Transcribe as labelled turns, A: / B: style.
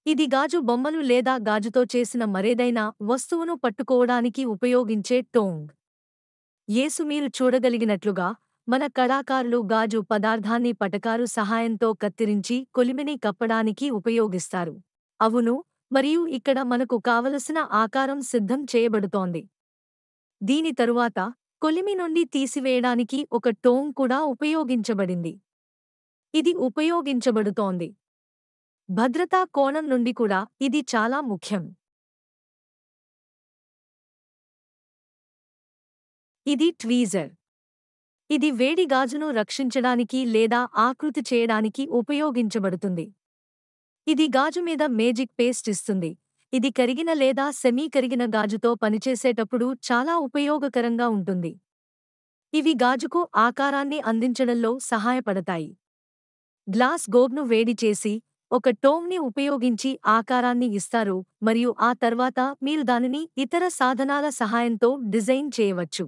A: ఇది గాజు బొమ్మలు లేదా గాజుతో చేసిన మరేదైనా వస్తువును పట్టుకోవడానికి ఉపయోగించే టోంగ్. యేసు మీరు చూడగలిగినట్లుగా, మన కళాకారులు గాజు పదార్థాన్ని పటకారు సహాయంతో కత్తిరించి కొలిమిని కప్పడానికి ఉపయోగిస్తారు. అవును, మరియు ఇక్కడ మనకు కావలసిన ఆకారం సిద్ధం చేయబడుతోంది. దీని తరువాత, కొలిమి నుండి తీసివేయడానికి ఒక టోంగ్ కూడా ఉపయోగించబడింది. ఇది ఉపయోగించబడుతోంది. భద్రతా కోణం నుండి కూడా ఇది చాలా ముఖ్యం. ఇది ట్వీజర్. ఇది వేడి గాజును రక్షించడానికి లేదా ఆకృతి చేయడానికి ఉపయోగించబడుతుంది. ఇది గాజు మీద మేజిక్ పేస్ట్ ఇస్తుంది. ఇది కరిగిన లేదా సెమీ కరిగిన గాజుతో పనిచేసేటప్పుడు చాలా ఉపయోగకరంగా ఉంటుంది. ఇవి గాజుకు ఆకారాన్ని అందించడంలో సహాయపడతాయి. గ్లాస్ గోబ్ను వేడి చేసి, ఒక టోంగ్ని ఉపయోగించి ఆకారాన్ని ఇస్తారు మరియు ఆ తర్వాత మీరు దానిని ఇతర సాధనాల సహాయంతో డిజైన్ చేయవచ్చు.